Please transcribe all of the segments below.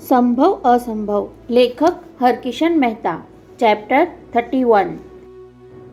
સંભવ અસંભવ. લેખક હરકિશન મહેતા. ચેપ્ટર 31.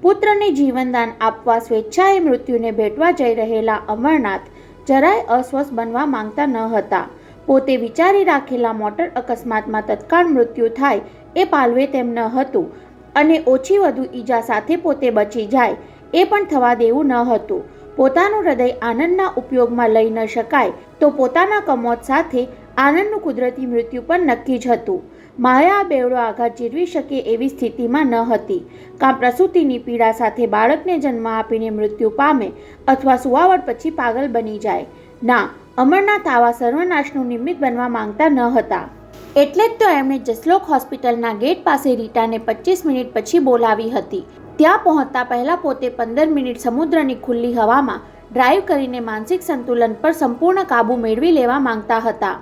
પુત્રને જીવનદાન આપવા સ્વેચ્છાએ મૃત્યુને ભેટવા જઈ રહેલા અમરનાથ જરાય અસ્વસ્થ બનવા માંગતા ન હતા. પોતે વિચારી રાખેલા મોટર અકસ્માતમાં તત્કાળ મૃત્યુ થાય એ પાલવે તેમ ન હતું અને ઓછી વધુ ઈજા સાથે પોતે બચી જાય એ પણ થવા દેવું ન હતું. પોતાનું હૃદય આનંદના ઉપયોગમાં લઈ ન શકાય તો પોતાના કમોત સાથે આનંદનું કુદરતી મૃત્યુ પણ નક્કી જ હતું. માયા આ બેવડો આઘાત જીરવી શકે એવી સ્થિતિમાં ન હતી. કાં પ્રસૂતિની પીડા સાથે બાળકને જન્મ આપીને મૃત્યુ પામે અથવા સુવાવડ પછી પાગલ બની જાય. ના, અમરનાથ આવા સર્વનાશનું નિમિત્ત બનવા માંગતા ન હતા. એટલે જ તો એમણે જસલોક હોસ્પિટલના ગેટ પાસે રીટાને 25 મિનિટ પછી બોલાવી હતી. ત્યાં પહોંચતા પહેલાં પોતે 15 મિનિટ સમુદ્રની ખુલ્લી હવામાં ડ્રાઈવ કરીને માનસિક સંતુલન પર સંપૂર્ણ કાબૂ મેળવી લેવા માંગતા હતા.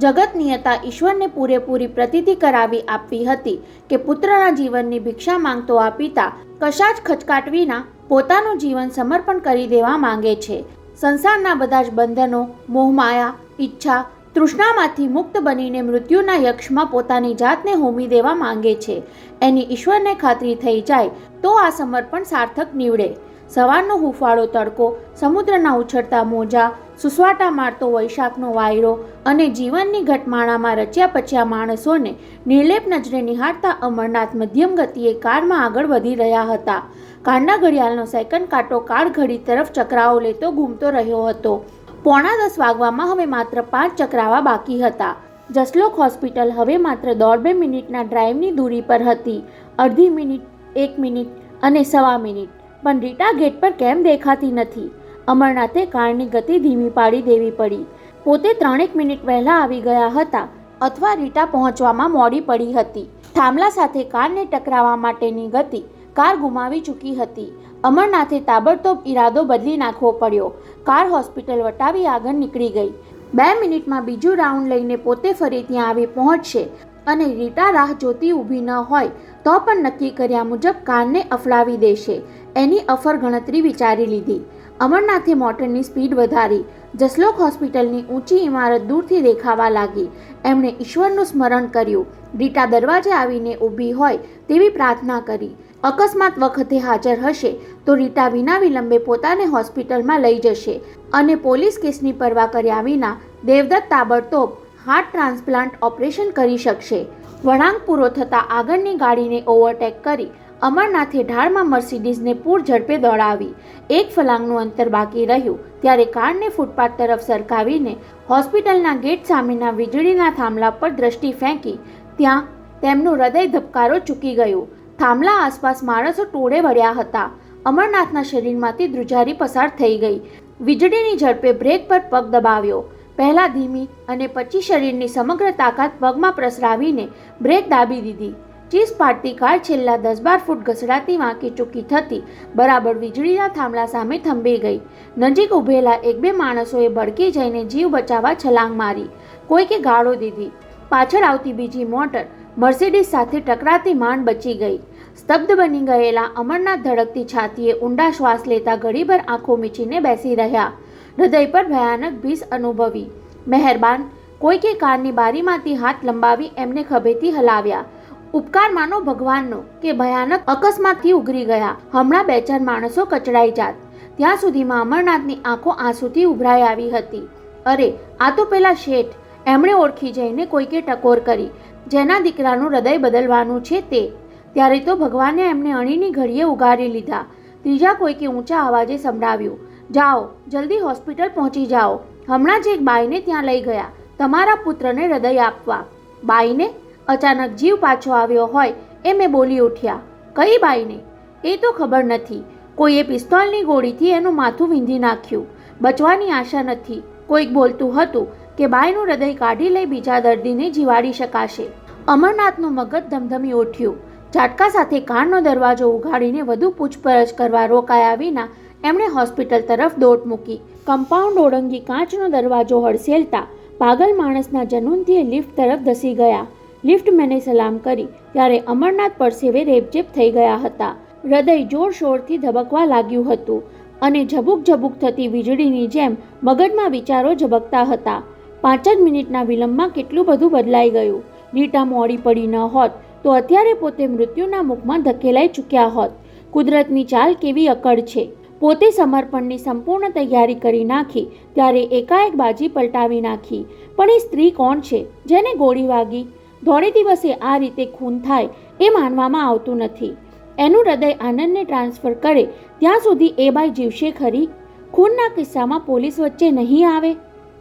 જગત નિયતા ઈશ્વરને પૂરેપૂરી પ્રતીતિ કરાવી આપવી હતી કે પુત્રના જીવનની ભિક્ષા માંગતો આ પિતા કશા જ ખચકાટ વિના પોતાનું જીવન સમર્પણ કરી દેવા માંગે છે. સંસારના બધા જ બંધનો, મોહમાયા, ઈચ્છા, તૃષ્ણામાંથી મુક્ત બનીને મૃત્યુના યક્ષમાં પોતાની જાતને હોમી દેવા માંગે છે. એની ઈશ્વરને ખાતરી થઈ જાય તો આ સમર્પણ સાર્થક નીવડે. સવારનો હૂંફાળો તડકો, સમુદ્રના ઉછળતા મોજા, સુસવાટા મારતો વૈશાખનો વાયરો અને જીવનની ઘટમાળામાં રચ્યા પચ્યા માણસોને નિર્લેપ નજરે નિહાળતા અમરનાથ મધ્યમ ગતિએ કારમાં આગળ વધી રહ્યા હતા. કાંડા ઘડિયાળનો સેકન્ડ કાંટો કાળ ઘડી તરફ ચકરાવો લેતો ઘૂમતો રહ્યો હતો. 9:45 વાગવામાં હવે માત્ર 5 ચકરાવા બાકી હતા. જસલોક હોસ્પિટલ હવે માત્ર 1.5 મિનિટના ડ્રાઈવની દૂરી પર હતી. અડધી મિનિટ, 1 મિનિટ અને 1.25 મિનિટ, પણ રીટા ગેટ પર કેમ દેખાતી નથી? અમરનાથે કારની ગતિ ધીમી પાડી દેવી પડી. પોતે 3 મિનિટ વહેલા આવી ગયા હતા અથવા રીટા પહોંચવામાં મોડી પડી હતી. થાંભલા સાથે કારને ટકરાવવા માટેની ગતિ કાર ગુમાવી ચૂકી હતી. અમરનાથે તાબડતોબ ઈરાદો બદલી નાખવો પડ્યો. કાર હોસ્પિટલ વટાવી આગળ નીકળી ગઈ. 2 મિનિટમાં બીજું રાઉન્ડ લઈને પોતે ફરી ત્યાં આવી પહોંચશે અને રીટા રાહ જોતી ઊભી ન હોય તો પણ નક્કી કર્યા મુજબ કારને અફડાવી દેશે. એની અફર ગણતરી વિચારી લીધી. અમરનાથે મોટરની સ્પીડ વધારી. જસલોક હોસ્પિટલની ઊંચી ઇમારત દૂરથી દેખાવા લાગી. એમણે ઈશ્વરનું સ્મરણ કર્યું. રીટા દરવાજે આવીને ઊભી હોય તેવી પ્રાર્થના કરી. અકસ્માત વખતે હાજર હશે તો રીટા વિના વિલંબે પોતાને હોસ્પિટલમાં લઈ જશે અને પોલીસ કેસની પરવા કર્યા વિના દેવદત્ત તાબડતોબ હાર્ટ ટ્રાન્સપ્લાન્ટ ઓપરેશન કરી શકશે. વળાંક પૂરો થતાં આગળની ગાડીને ઓવરટેક કરી અમરનાથે ઢાળમાં મર્સિડીઝને પૂર ઝડપે દોડાવી. 1 ફલાંગનું અંતર બાકી રહ્યું ત્યારે કારને ફૂટપાથ તરફ સરકાવીને હોસ્પિટલના ગેટ સામેના વીજળીના થાંભલા પર દ્રષ્ટિ ફેંકી. ત્યાં તેમનું હૃદય ધબકારો ચૂકી ગયું. થાંભલા આસપાસ માણસો ટોળે વળ્યા હતા. અમરનાથના શરીરમાંથી ધ્રુજારી પસાર થઈ ગઈ. વીજળીની ઝડપે બ્રેક પર પગ દબાવ્યો. પહેલાં ધીમી અને પછી શરીરની સમગ્ર તાકાત પગમાં પ્રસરાવીને બ્રેક દાબી દીધી. ચીસ પાડતી કાર છેલ્લા 10-12 ફૂટ ઘસડાતી વાંકી ચૂકી થતી બરાબર વીજળીના થાંભલા સામે થંભી ગઈ. નજીક ઊભેલા 1-2 માણસોએ ભડકી જઈને જીવ બચાવવા છલાંગ મારી. કોઈકે ગાળો દીધી. પાછળ આવતી બીજી મોટર મર્સિડીઝ સાથે ટકરાતી માંડ બચી ગઈ. સ્તબ્ધ બની ગયેલા અમરનાથ ધડકતી છાતીએ ઊંડા શ્વાસ લેતા ઘડીભર આંખો મીચીને બેસી રહ્યા. હૃદય પર ભયાનક ભીસ અનુભવી. મહેરબાન, કોઈકે કારની બારીમાંથી હાથ લંબાવી એમને ખભેથી હલાવ્યા. ઉપકાર માનો ભગવાનનો કે ભયાનક અકસ્માતથી ઉગરી ગયા. હમણાં 2-4 માણસો કચડાઈ જાત. ત્યાં સુધીમાં અમરનાથની આંખો આંસુથી ઉભરાઈ આવી હતી. અરે, આ તો પેલા શેઠ! એમણે ઓળખી જઈને કોઈકે ટકોર કરી. જેના દીકરાનું હૃદય બદલવાનું છે તે. ત્યારે તો ભગવાને એમને અણીની ઘડીએ ઉગારી લીધા. ત્રીજા કોઈકે ઊંચા અવાજે સંભળાવ્યું, જાઓ, જલ્દી હોસ્પિટલ પહોંચી જાઓ. હમણાં જ એક બાઈને ત્યાં લઈ ગયા તમારા પુત્રને હૃદય આપવા. બાઈને? અચાનક જીવ પાછો આવ્યો હોય એ મેં બોલી ઉઠ્યા. કઈ બાઈને? એ તો ખબર નથી. કોઈએ પિસ્તોલની ગોળીથી એનું માથું વીંધી નાખ્યું. બચવાની આશા નથી. કોઈક બોલતું હતું કે બાઈનું હૃદય કાઢી લઈ બીજા દર્દીને જીવાડી શકાશે. અમરનાથનું મગજ ધમધમી ઉઠ્યું. ઝાટકા સાથે કારનો દરવાજો ઉઘાડીને વધુ પૂછપરછ કરવા રોકાયા વિના એમણે હોસ્પિટલ તરફ દોટ મૂકી. કમ્પાઉન્ડ ઓળંગી કાચનો દરવાજો હડસેલતા પાગલ માણસના જનૂનથી લિફ્ટ તરફ ધસી ગયા. લિફ્ટમેને સલામ કરી ત્યારે અમરનાથ પરસેવે રેબઝેબ થઈ ગયા હતા. હૃદય જોરશોરથી ધબકવા લાગ્યું હતું અને ઝબુક ઝબુક થતી વીજળીની જેમ મગજમાં વિચારો ઝબકતા હતા. 5 જ મિનિટના વિલંબમાં કેટલું બધું બદલાઈ ગયું. રીટા મોડી પડી ન હોત તો અત્યારે પોતે મૃત્યુના મુખમાં ધકેલાઈ ચૂક્યા હોત. કુદરતની ચાલ કેવી અકળ છે. પોતે સમર્પણની સંપૂર્ણ તૈયારી કરી નાખી ત્યારે એકાએક બાજી પલટાવી નાખી. પણ એ સ્ત્રી કોણ છે જેને ગોળી વાગી? ધોળે દિવસે આ રીતે ખૂન થાય એ માનવામાં આવતું નથી. એનું હૃદય આનંદને ટ્રાન્સફર કરે ત્યાં સુધી એ બાઈ જીવશે ખરી? ખૂનના કિસ્સામાં પોલીસ વચ્ચે નહીં આવે?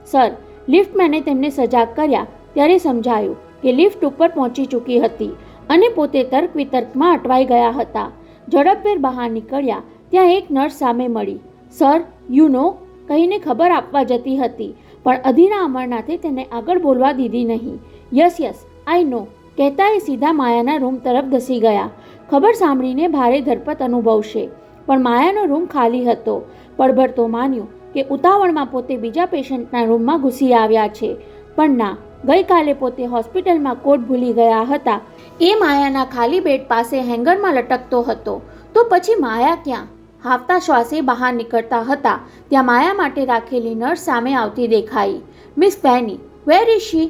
સર, લિફ્ટમેને તેમને સજાગ કર્યા ત્યારે સમજાયું કે લિફ્ટ ઉપર પહોંચી ચૂકી હતી અને પોતે તર્ક વિતર્કમાં અટવાઈ ગયા હતા. ઝડપભેર બહાર નીકળ્યા ત્યાં એક નર્સ સામે મળી. સર, યુ નો કહીને ખબર આપવા જતી હતી, પણ અધીરા અમરનાથે તેને આગળ બોલવા દીધી નહીં. યસ યસ આઈ નો કહેતા એ સીધા માયાના રૂમ તરફ ધસી ગયા. ખબર સાંભળીને ભારે ધરપત અનુભવશે, પણ માયાનો રૂમ ખાલી હતો. પળભર તો માન્યું કે ઉતાવળમાં પોતે બીજા પેશન્ટના રૂમમાં ઘૂસી આવ્યા છે, પણ ના, ગઈકાલે પોતે હોસ્પિટલમાં કોટ ભૂલી ગયા હતા. એ માયાના ખાલી બેડ પાસે હેંગરમાં લટકતો હતો. તો પછી માયા ક્યાં? હાંફતા શ્વાસે બહાર નીકળતા હતા ત્યાં માયા માટે રાખેલી નર્સ સામે આવતી દેખાઈ. Miss Fanny, where is she?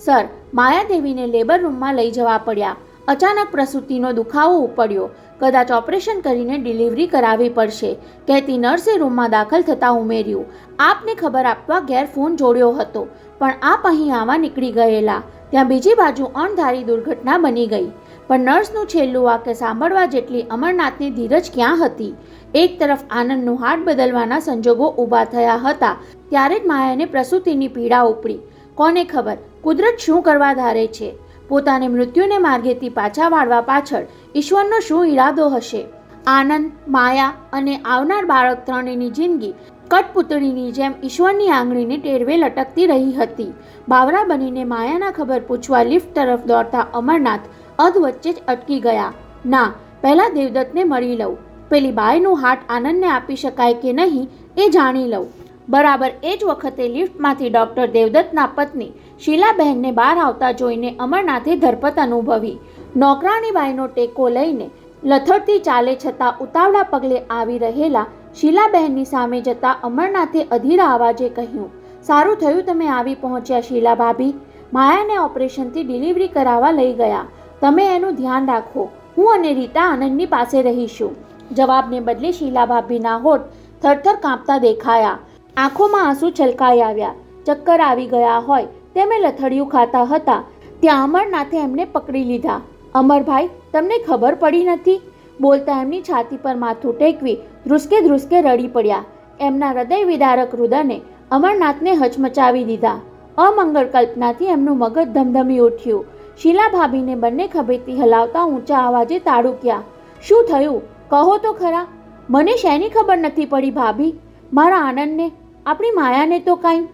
Sir, માયાદેવીને લેબર રૂમમાં લઈ જવા પડ્યા. અચાનક પ્રસૂતિનો દુખાવો ઉપડ્યો. કદાચ ઓપરેશન કરીને ડિલિવરી કરાવવી પડશે, કહેતી નર્સે રૂમમાં દાખલ થતાં ઉમેર્યું. આપને ખબર આપવા ઘેર ફોન જોડ્યો હતો, પણ આપ અહીં આવવા નીકળી ગયેલા. ત્યાં બીજી બાજુ અણધારી દુર્ઘટના બની ગઈ. પણ નર્સનું છેલ્લું વાક્ય સાંભળવા જેટલી અમરનાથની ધીરજ ક્યાં હતી? એક તરફ આનંદનું હાર્ટ બદલવાના સંજોગો ઊભા થયા હતા ત્યારે જ માયાને પ્રસૂતિની પીડા ઉપડી. કોને ખબર કુદરત શું કરવા ધારે છે? પોતાને મૃત્યુને માર્ગેથી પાછા વાળવા પાછળ ઈશ્વરનો શું ઈરાદો હશે? આનંદ, માયા અને આવનાર બાળક ત્રણેયની જિંદગી કઠપૂતળીની જેમ ઈશ્વરની આંગળીને ટેરવે લટકતી રહી હતી. બાવરા બનીને માયાના ખબર પૂછવા લિફ્ટ તરફ દોડતા અમરનાથ અધ વચ્ચે જ અટકી ગયા. ના, પહેલાં દેવદત્તને મળી લઉં. પેલી બાયનું હાર્ટ આનંદને આપી શકાય કે નહીં એ જાણી લઉં. બરાબર એ જ વખતે લિફ્ટમાંથી ડૉક્ટર દેવદત્તના પત્ની શીલાબહેનને બહાર આવતા જોઈને અમરનાથે ધરપત અનુભવી. નોકરાણી બાઈનો ટેકો લઈને લથડતી ચાલે છતાં ઉતાવળા પગલે આવી રહેલા શીલાબહેનની સામે જતા અમરનાથે અધીરા અવાજે કહ્યું, સારું થયું તમે આવી પહોંચ્યા શીલા ભાભી. માયાને ઓપરેશનથી ડિલિવરી કરાવવા લઈ ગયા. તમે એનું ધ્યાન રાખો. હું અને રીટા આનંદની પાસે રહીશું. જવાબને બદલે શીલા ભાભીના હોઠ થરથર કાંપતા દેખાયા. આંખોમાં આંસુ છલકાઈ આવ્યા. ચક્કર આવી ગયા હોય તેમે લથડિયું ખાતા હતા ત્યાં અમરનાથે એમને પકડી લીધા. અમરભાઈ, તમને ખબર પડી નથી? બોલતા એમની છાતી પર માથું ટેકવી ધ્રુસકે ધ્રુસકે રડી પડ્યા. એમના હૃદય વિદારક રુદને અમરનાથને હચમચાવી દીધા. અમંગળ કલ્પનાથી એમનું મગજ ધમધમી ઉઠ્યું. શીલા ભાભીને બંને ખભેથી હલાવતા ઊંચા અવાજે તાડુક્યા. શું થયું? કહો તો ખરા. મને શેની ખબર નથી પડી ભાભી? મારા આનંદને, આપણી માયાને તો કાંઈ.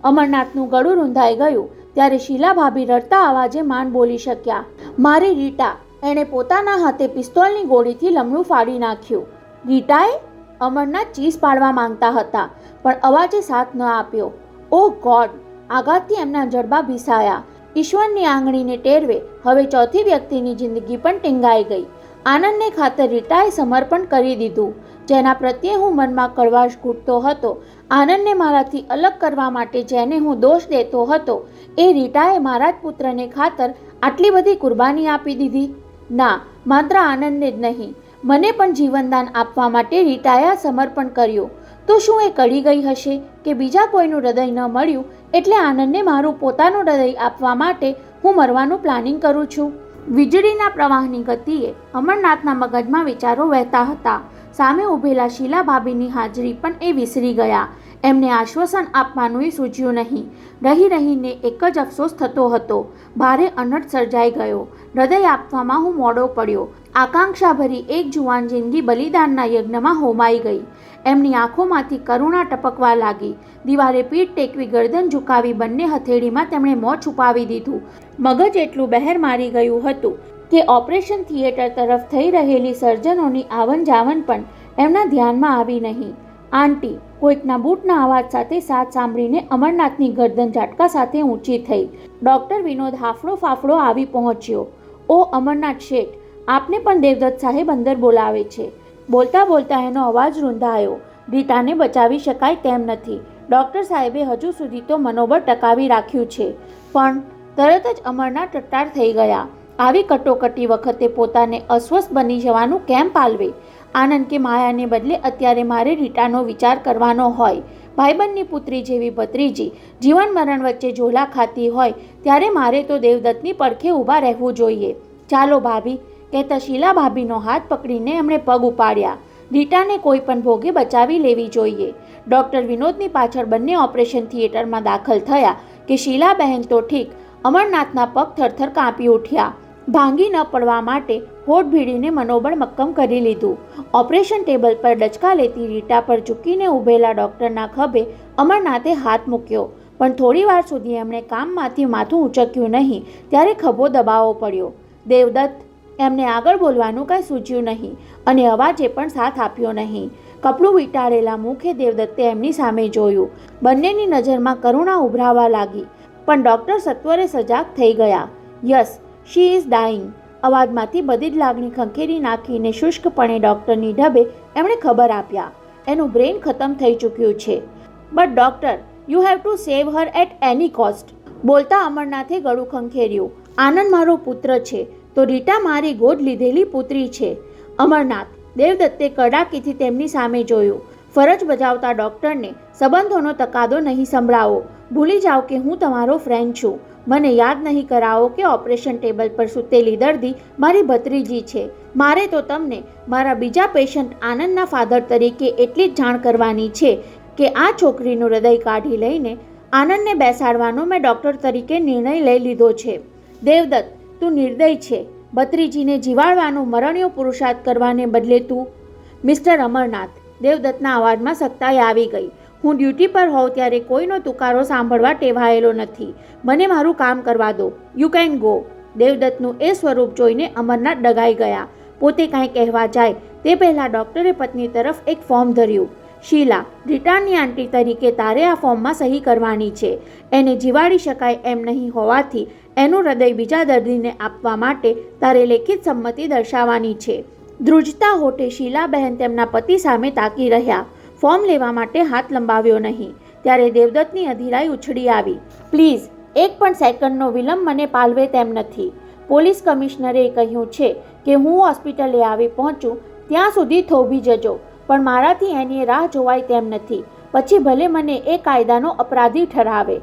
અમરનાથનું ગળું રૂંધાઈ ગયું ત્યારે શીલા ભાભી રડતા અવાજે માંડ બોલી શક્યા. મારી રીટા, એણે પોતાના હાથે પિસ્તોલની ગોળીથી લમણું ફાડી નાખ્યું. રીટાએ? અમરનાથ ચીસ પાડવા માંગતા હતા પણ અવાજે સાથ ન આપ્યો. ઓહ ગોડ! આઘાતથી એમના જડબા ભીસાયા. ઈશ્વરની આંગળીને ટેરવે હવે ચોથી વ્યક્તિની જિંદગી પણ ટીંગાઈ ગઈ. આનંદને ખાતર રીટાએ સમર્પણ કરી દીધું. જેના પ્રત્યે હું મનમાં કડવાશ ઘૂંટતો હતો, આનંદને મારાથી અલગ કરવા માટે જેને હું દોષ દેતો હતો, એ રીટાએ મારા જ પુત્રને ખાતર આટલી બધી કુરબાની આપી દીધી. ના, માત્ર આનંદને જ નહીં, મને પણ જીવનદાન આપવા માટે રીટાએ આ સમર્પણ કર્યું. તો શું એ કળી ગઈ હશે કે બીજા કોઈનું હૃદય ન મળ્યું એટલે આનંદને મારું પોતાનું હૃદય આપવા માટે હું મરવાનું પ્લાનિંગ કરું છું? વીજળીના પ્રવાહની ગતિએ અમરનાથના મગજમાં વિચારો વહેતા હતા. સામે ઊભેલા શીલા ભાભીની હાજરી પણ એ વિસરી ગયા. એમને આશ્વાસન આપવાનું સૂઝ્યું નહીં. રહી રહીને એક જ અફસોસ થતો હતો, ભારે અનર્થ સર્જાઈ ગયો. હૃદય આપવામાં હું મોડો પડ્યો. આકાંક્ષાભરી એક જુવાન જિંદગી બલિદાનના યજ્ઞમાં હોમાઈ ગઈ. એમની આંખોમાંથી કરુણા ટપકવા લાગી. દિવારે પીઠ ટેકવી ગરદન ઝુકાવી બંને હથેળીમાં તેમણે મોં છુપાવી દીધું. મગજ એટલું બહેર મારી ગયું હતું કે ઓપરેશન થિયેટર તરફ થઈ રહેલી સર્જનોની આવન જાવન પણ એમના ધ્યાનમાં આવી નહીં. આંટી, કોઈકના બૂટના અવાજ સાથે સાથ સાંભળીને અમરનાથની ગરદન ઝાટકા સાથે ઊંચી થઈ. ડૉક્ટર વિનોદ હાફળો ફાફડો આવી પહોંચ્યો. ઓ અમરનાથ શેઠ, આપને પણ દેવદત્ત સાહેબ અંદર બોલાવે છે. બોલતા બોલતા એનો અવાજ રૂંધાયો. રીટાને બચાવી શકાય તેમ નથી. ડૉક્ટર સાહેબે હજુ સુધી તો મનોબળ ટકાવી રાખ્યું છે, પણ તરત જ અમરનાથ ટટ્ટાર થઈ ગયા. આવી કટોકટી વખતે પોતાને અસ્વસ્થ બની જવાનું કેમ પાલવે? આનંદ કે માયાને બદલે અત્યારે મારે રીટાનો વિચાર કરવાનો હોય. ભાઈબંધની પુત્રી જેવી ભત્રીજી જીવન મરણ વચ્ચે ઝોલા ખાતી હોય ત્યારે મારે તો દેવદત્તની પડખે ઊભા રહેવું જોઈએ. ચાલો ભાભી, કહેતા શીલા ભાભીનો હાથ પકડીને એમણે પગ ઉપાડ્યા. રીટાને કોઈ પણ ભોગે બચાવી લેવી જોઈએ. ડૉક્ટર વિનોદની પાછળ બંને ઓપરેશન થિયેટરમાં દાખલ થયા કે શીલાબહેન તો ઠીક, અમરનાથના પગ થરથર કાંપી ઉઠ્યા. ભાંગી ન પડવા માટે હોઠ ભીડીને મનોબળ મક્કમ કરી લીધું. ઓપરેશન ટેબલ પર ડચકા લેતી રીટા પર ઝૂકીને ઊભેલા ડૉક્ટરના ખભે અમરનાથે હાથ મૂક્યો, પણ થોડીવાર સુધી એમણે કામમાંથી માથું ઊંચક્યું નહીં ત્યારે ખભો દબાવવો પડ્યો. દેવદત્ત, એમને આગળ બોલવાનું કાંઈ સૂઝ્યું નહીં અને અવાજે પણ સાથ આપ્યો નહીં. કપડું વીંટાળેલા મુખે દેવદત્તે એમની સામે જોયું. બંનેની નજરમાં કરુણા ઉભરાવા લાગી, પણ ડૉક્ટર સત્વરે સજાગ થઈ ગયા. Yes, she is dying. અવાજમાંથી બધી જ લાગણી ખંખેરી નાખીને શુષ્કપણે ડૉક્ટરની ઢબે એમણે ખબર આપ્યા. એનું બ્રેઇન ખતમ થઈ ચૂક્યું છે. But doctor, you have to save her at any cost. બોલતા અમરનાથે ગળું ખંખેર્યું. આનંદ મારો પુત્ર છે તો રીટા મારી ગોદ લીધેલી પુત્રી છે. અમરનાથ, દેવદત્તે કડાકીથી તેમની સામે જોયું. ફરજ બજાવતા ડૉક્ટરને સંબંધોનો તકાદો નહીં સંભળાવો. ભૂલી જાઓ કે હું તમારો ફ્રેન્ડ છું. મને યાદ નહીં કરાવો કે ઓપરેશન ટેબલ પર સૂતેલી દર્દી મારી ભત્રીજી છે. મારે તો તમને મારા બીજા પેશન્ટ આનંદના ફાધર તરીકે એટલી જ જાણ કરવાની છે કે આ છોકરીનું હૃદય કાઢી લઈને આનંદને બેસાડવાનો મેં ડૉક્ટર તરીકે નિર્ણય લઈ લીધો છે. દેવદત્ત, તું નિર્દય છે. ભત્રીજીને જીવાડવાનો મરણિયો પુરુષાર્થ કરવાને બદલે તું... મિસ્ટર અમરનાથ, દેવદત્તના અવાજમાં સખ્તાઈ આવી ગઈ. હું ડ્યુટી પર હોઉં ત્યારે કોઈનો તુકારો સાંભળવા ટેવાયેલો નથી. મને મારું કામ કરવા દો. You can go. દેવદત્તનું એ સ્વરૂપ જોઈને અમરનાથ ડગાઈ ગયા. પોતે કાંઈ કહેવા જાય તે પહેલાં ડૉક્ટરે પત્ની તરફ એક ફોર્મ ધર્યું. શીલા, રીટાની આંટી તરીકે તારે આ ફોર્મમાં સહી કરવાની છે. એને જીવાડી શકાય એમ નહીં હોવાથી એનું હૃદય બીજા દર્દીને આપવા માટે તારે લેખિત સંમતિ દર્શાવવાની છે. ધ્રુજતા હોઠે શીલાબહેન તેમના પતિ સામે તાકી રહ્યા. ફોર્મ લેવા માટે હાથ લંબાવ્યો નહીં ત્યારે દેવદત્તની અધીરાઈ ઉછળી આવી. પ્લીઝ, એક પણ સેકન્ડનો વિલંબ મને પાલવે તેમ નથી. પોલીસ કમિશનરે કહ્યું છે કે હું હોસ્પિટલે આવી પહોંચું ત્યાં સુધી થોભી જજો, પણ મારાથી એની રાહ જોવાય તેમ નથી. પછી ભલે મને એ કાયદાનો અપરાધી ઠરાવે.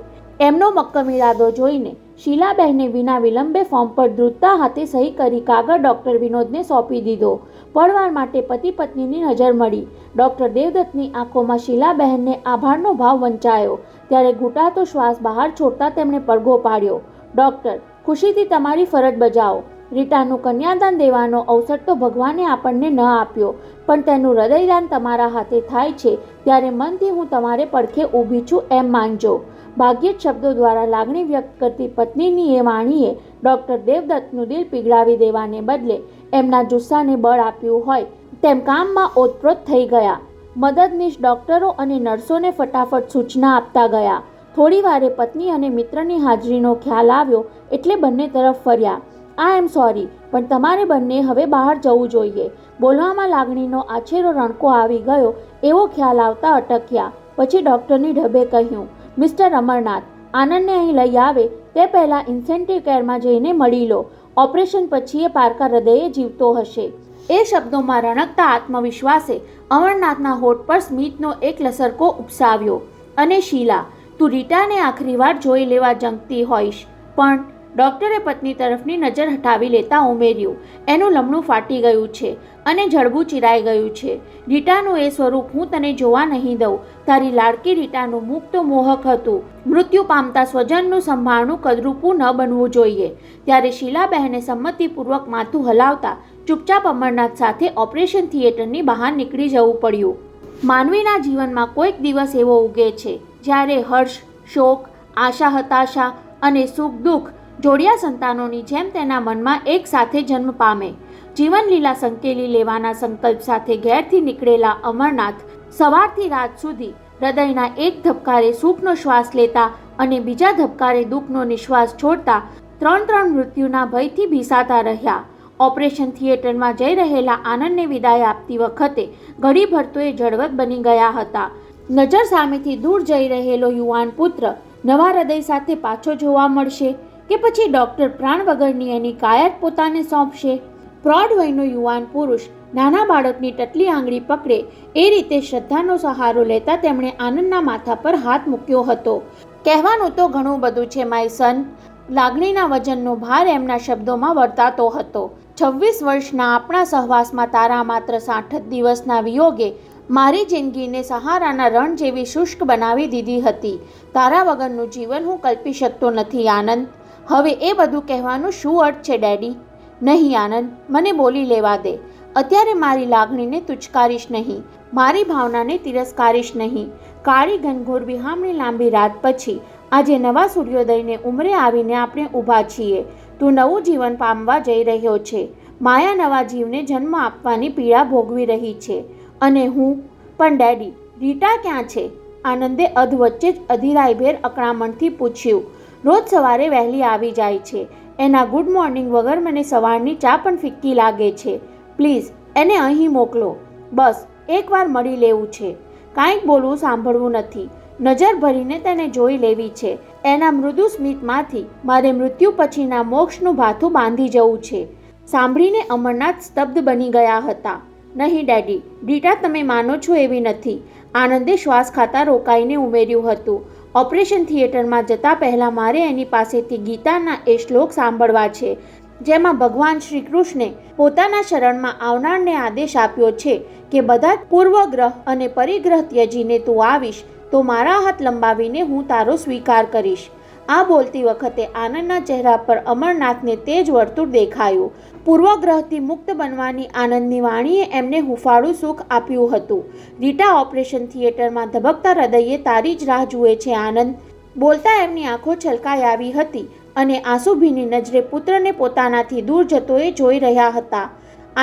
એમનો મક્કમ ઇરાદો જોઈને શીલાબહેને વિના વિલંબે ફોર્મ પર ધ્રુજતા હાથે સહી કરી કાગળ ડૉક્ટર વિનોદને સોંપી દીધો. પળવાર માટે પતિ પત્નીની નજર મળી. ડૉક્ટર દેવદત્તની આંખોમાં શીલાબહેનને આભારનો ભાવ વંચાયો ત્યારે ઘૂંટાતો શ્વાસ બહાર છોડતા તેમણે પડઘો પાડ્યો. ડૉક્ટર, ખુશીથી તમારી ફરજ બજાવો. રીટાનું કન્યાદાન દેવાનો અવસર તો ભગવાને આપણને ન આપ્યો, પણ તેનું હૃદયદાન તમારા હાથે થાય છે ત્યારે મનથી હું તમારે પડખે ઊભી છું એમ માનજો. ભાગ્યે જ શબ્દો દ્વારા લાગણી વ્યક્ત કરતી પત્નીની એ વાણીએ ડૉક્ટર દેવદત્તનું દિલ પીગળાવી દેવાને બદલે એમના જુસ્સાને બળ આપ્યું હોય તેમ કામમાં ઓતપ્રોત થઈ ગયા. મદદનીશ ડૉક્ટરો અને નર્સોને ફટાફટ સૂચના આપતા ગયા. થોડી વારે પત્ની અને મિત્રની હાજરીનો ખ્યાલ આવ્યો એટલે બંને તરફ ફર્યા. આઈ એમ સોરી, પણ તમારે બંને હવે બહાર જવું જોઈએ. બોલવામાં લાગણીનો આછેરો રણકો આવી ગયો એવો ખ્યાલ આવતા અટક્યા. પછી ડૉક્ટરની ઢબે કહ્યું, મિસ્ટર અમરનાથ, આનંદને અહીં લઈ આવે તે પહેલાં ઇન્સેન્ટિવ કેરમાં જઈને મળી લો. ઓપરેશન પછી એ પારકા હૃદયે જીવતો હશે. એ શબ્દોમાં રણકતા આત્મવિશ્વાસે અમરનાથના હોઠ પર સ્મિતનો એક લસરકો ઉપસાવ્યો. અને શીલા, તું રીટાને આખરી વાર જોઈ લેવા જંગતી હોઈશ. પણ ડૉક્ટરે પત્ની તરફની નજર હટાવી લેતા ઉમેર્યું, એનું લમણું ફાટી ગયું છે અને જડબું ચિરાઈ ગયું છે. રીટાનું એ સ્વરૂપ હું તને જોવા નહીં દઉં. તારી લાડકી રીટાનું મુખ તો મોહક હતું. મૃત્યુ પામતા સ્વજનનું સંભાળનું કદરૂપું ન બનવું જોઈએ. ત્યારે શીલાબહેને સંમતિપૂર્વક માથું હલાવતા ચૂપચાપ અમરનાથ સાથે ઓપરેશન થિયેટરની બહાર નીકળી જવું પડ્યું. માનવીના જીવનમાં કોઈક દિવસ એવો ઉગે છે જ્યારે હર્ષ, શોક, આશા, હતાશા અને સુખ દુઃખ જોડિયા સંતાનોની જેમ તેના મનમાં એક સાથે જન્મ પામે. જીવનલીલા સંકેલી લેવાના સંકલ્પ સાથે ઘેરથી નીકળેલા અમરનાથ સવારથી રાત સુધી હૃદયના એક ધબકારે સુખનો શ્વાસ લેતા અને બીજા ધબકારે દુઃખનો નિશ્વાસ છોડતા ત્રણ મૃત્યુના ભયથી ભીસાતા રહ્યા. ઓપરેશન થિયેટરમાં જઈ રહેલા આનંદને વિદાય આપતી વખતે ઘડીભર તો એ જળવત બની ગયા હતા. નજર સામેથી દૂર જઈ રહેલો યુવાન પુત્ર નવા હૃદય સાથે પાછો જોવા મળશે કે પછી ડૉક્ટર પ્રાણ વગરની એની કાયા જ પોતાને સોંપશે? પ્રૌઢ વયનો યુવાન પુરુષ નાના બાળકની ટટલી આંગળી પકડે એ રીતે શ્રદ્ધાનો સહારો લેતા તેમણે આનંદના માથા પર હાથ મૂક્યો હતો. કહેવાનું તો ઘણું બધું છે માય સન. લાગણીના વજનનો ભાર એમના શબ્દોમાં વર્તાતો હતો. 26 વર્ષના આપણા સહવાસમાં તારા માત્ર 60 દિવસના વિયોગે મારી જિંદગીને સહારાના રણ જેવી શુષ્ક બનાવી દીધી હતી. તારા વગરનું જીવન હું કલ્પી શકતો નથી આનંદ. હવે એ બધું કહેવાનું શું અર્થ છે ડેડી? નહીં આનંદ, મને બોલી લેવા દે. અત્યારે મારી લાગણીને તુચકારીશ નહીં, મારી ભાવનાને તિરસ્કારીશ નહીં. કાળી ઘનઘોર વિહામણી લાંબી રાત પછી આજે નવા સૂર્યોદયને ઉંમરે આવીને આપણે ઊભા છીએ. તું નવું જીવન પામવા જઈ રહ્યો છે. માયા નવા જીવને જન્મ આપવાની પીડા ભોગવી રહી છે. અને હું પણ ડેડી, રીટા ક્યાં છે? આનંદે અધવચ્ચે જ અધીરાઈભેર અકળામણથી પૂછ્યું. રોજ સવારે વહેલી આવી જાય છે. એના ગુડ મોર્નિંગ વગર મને સવારની ચા પણ ફિક્કી લાગે છે. પ્લીઝ એને અહીં મોકલો. બસ એકવાર મળી લેવું છે. કાંઈક બોલવું સાંભળવું નથી. નજર ભરીને તેને જોઈ લેવી છે. એના મૃદુ સ્મિતમાંથી મારે મૃત્યુ પછીના મોક્ષનું ભાથું બાંધી જવું છે. સાંભળીને અમરનાથ સ્તબ્ધ બની ગયા હતા. નહીં ડેડી, રીટા તમે માનો છો એવી નથી. આનંદે શ્વાસ ખાતા રોકાઈને ઉમેર્યું હતું. ઓપરેશન થિયેટરમાં જતાં પહેલાં મારે એની પાસેથી ગીતાના એ શ્લોક સાંભળવા છે, જેમાં ભગવાન શ્રી કૃષ્ણે પોતાના શરણમાં આવનારને આદેશ આપ્યો છે કે બધા પૂર્વગ્રહ અને પરિગ્રહ ત્યજીને તું આવીશ તો મારા હાથ લંબાવીને હું તારો સ્વીકાર કરીશ. આ બોલતી વખતે આનંદના ચહેરા પર અમરનાથને તેજ વર્તુળ દેખાયું. પૂર્વગ્રહથી મુક્ત બનવાની આનંદની વાણીએ એમને હુંફાળું સુખ આપ્યું હતું. રીટા ઓપરેશન થિયેટરમાં ધબકતા હૃદયે તારી જ રાહ જુએ છે આનંદ. બોલતા એમની આંખો છલકાઈ આવી હતી અને આંસુભીની નજરે પુત્રને પોતાનાથી દૂર જતો એ જોઈ રહ્યા હતા.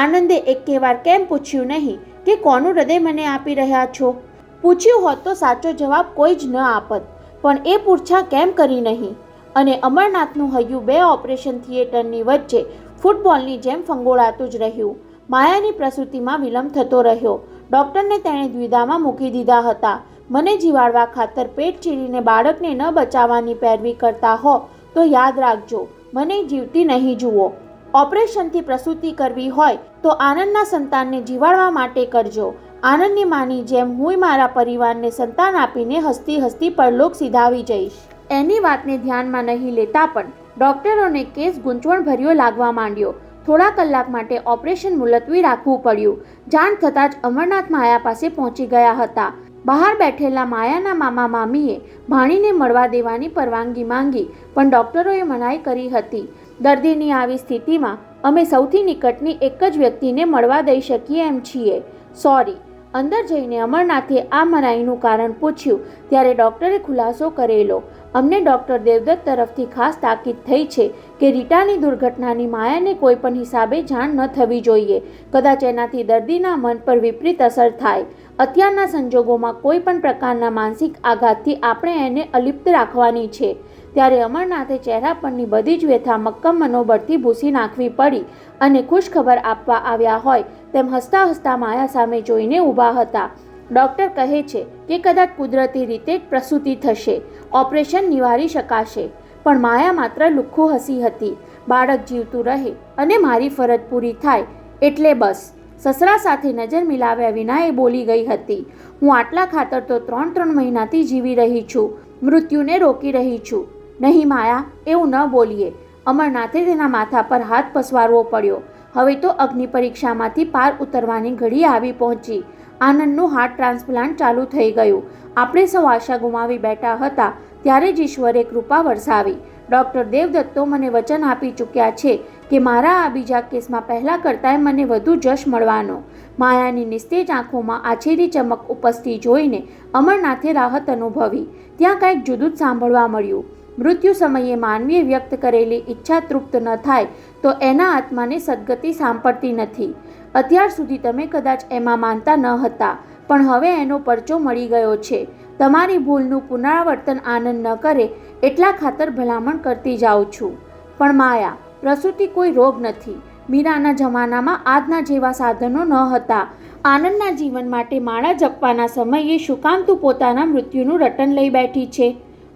આનંદે એકેવાર કેમ પૂછ્યું નહીં કે કોનું હૃદય મને આપી રહ્યા છો? પૂછ્યું હોત તો સાચો જવાબ કોઈ જ ન આપત, પણ એ પૂછા કેમ કરી નહીં? અને અમરનાથનું હૈયું બે ઓપરેશન થિયેટરની વચ્ચે ફૂટબોલની જેમ ફંગોળાતું જ રહ્યું. માયાની પ્રસૂતિમાં વિલંબ થતો રહ્યો. ડૉક્ટરને તેણે દ્વિધામાં મૂકી દીધા હતા. મને જીવાડવા ખાતર પેટ ચીરીને બાળકને ન બચાવવાની પેરવી કરતા હો તો યાદ રાખજો, મને જીવતી નહીં જુઓ. ઓપરેશનથી પ્રસૂતિ કરવી હોય તો આનંદના સંતાનને જીવાડવા માટે કરજો. આનંદની માની જેમ હું મારા પરિવારને સંતાન આપીને હસતી હસતી પરલોક સીધાવી જઈશ. એની વાતને ધ્યાનમાં નહીં લેતા પણ ડૉક્ટરોને કેસ ગૂંચવણભર્યો લાગવા માંડ્યો. થોડા કલાક માટે ઓપરેશન મુલતવી રાખવું પડ્યું. જાણ થતાં જ અમરનાથ માયા પાસે પહોંચી ગયા હતા. બહાર બેઠેલા માયાના મામા મામીએ ભાણીને મળવા દેવાની પરવાનગી માંગી, પણ ડૉક્ટરોએ મનાઈ કરી હતી. દર્દીની આવી સ્થિતિમાં અમે સૌથી નિકટની એક જ વ્યક્તિને મળવા દઈ શકીએ એમ છીએ. સોરી. અંદર જઈને અમરનાથે આ મનાઈનું કારણ પૂછ્યું ત્યારે ડૉક્ટરે ખુલાસો કરેલો. અમને ડૉક્ટર દેવદત્ત તરફથી ખાસ તાકીદ થઈ છે કે રીટાની દુર્ઘટનાની માયાને કોઈ પણ હિસાબે જાણ ન થવી જોઈએ. કદાચ એનાથી દર્દીના મન પર વિપરીત અસર થાય. અત્યારના સંજોગોમાં કોઈ પણ પ્રકારના માનસિક આઘાતથી આપણે એને અલિપ્ત રાખવાની છે. ત્યારે અમરનાથે ચહેરા પરની બધી જ વ્યથા મક્કમ મનોબળથી ભૂસી નાખવી પડી અને ખુશખબર આપવા આવ્યા હોય તેમ હસતા હસતા માયા સામે જોઈને ઊભા હતા. ડૉક્ટર કહે છે કે કદાચ કુદરતી રીતે જ પ્રસૂતિ થશે, ઓપરેશન નિવારી શકાશે. પણ માયા માત્ર લુખ્ખું હસી હતી. બાળક જીવતું રહે અને મારી ફરજ પૂરી થાય એટલે બસ. સસરા સાથે નજર મિલાવ્યા વિના એ બોલી ગઈ હતી. હું આટલા ખાતર તો 3 મહિનાથી જીવી રહી છું, મૃત્યુને રોકી રહી છું. નહીં માયા, એવું ન બોલીએ. અમરનાથે તેના માથા પર હાથ પસવારવો પડ્યો. હવે તો અગ્નિ પરીક્ષામાંથી પાર ઉતરવાની ઘડી આવી પહોંચી. આનંદનું હાર્ટ ટ્રાન્સપ્લાન્ટ ચાલુ થઈ ગયું. આપણે સૌ આશા ગુમાવી બેઠા હતા ત્યારે જ ઈશ્વરે કૃપા વરસાવી. ડૉક્ટર દેવદત્ત તો મને વચન આપી ચૂક્યા છે કે મારા આ બીજા કેસમાં પહેલાં કરતાંય મને વધુ જશ મળવાનો. માયાની નિસ્તેજ આંખોમાં આછેરી ચમક ઉપસતી જોઈને અમરનાથે રાહત અનુભવી. ત્યાં કંઈક જુદું જ સાંભળવા મળ્યું. મૃત્યુ સમયે માનવીએ વ્યક્ત કરેલી ઈચ્છા તૃપ્ત ન થાય તો એના આત્માને સદગતિ સાંપડતી નથી. અત્યાર સુધી તમે કદાચ એમાં માનતા ન હતા, પણ હવે એનો પરચો મળી ગયો છે. તમારી ભૂલનું પુનરાવર્તન આનંદ ન કરે એટલા ખાતર ભલામણ કરતી જાઉં છું. પણ માયા, પ્રસૂતિ કોઈ રોગ નથી. મીરાના જમાનામાં આજના જેવા સાધનો ન હતા. આનંદના જીવન માટે માળા જપવાના સમયે શું કામ તું પોતાના મૃત્યુનું રટન લઈ બેઠી છે?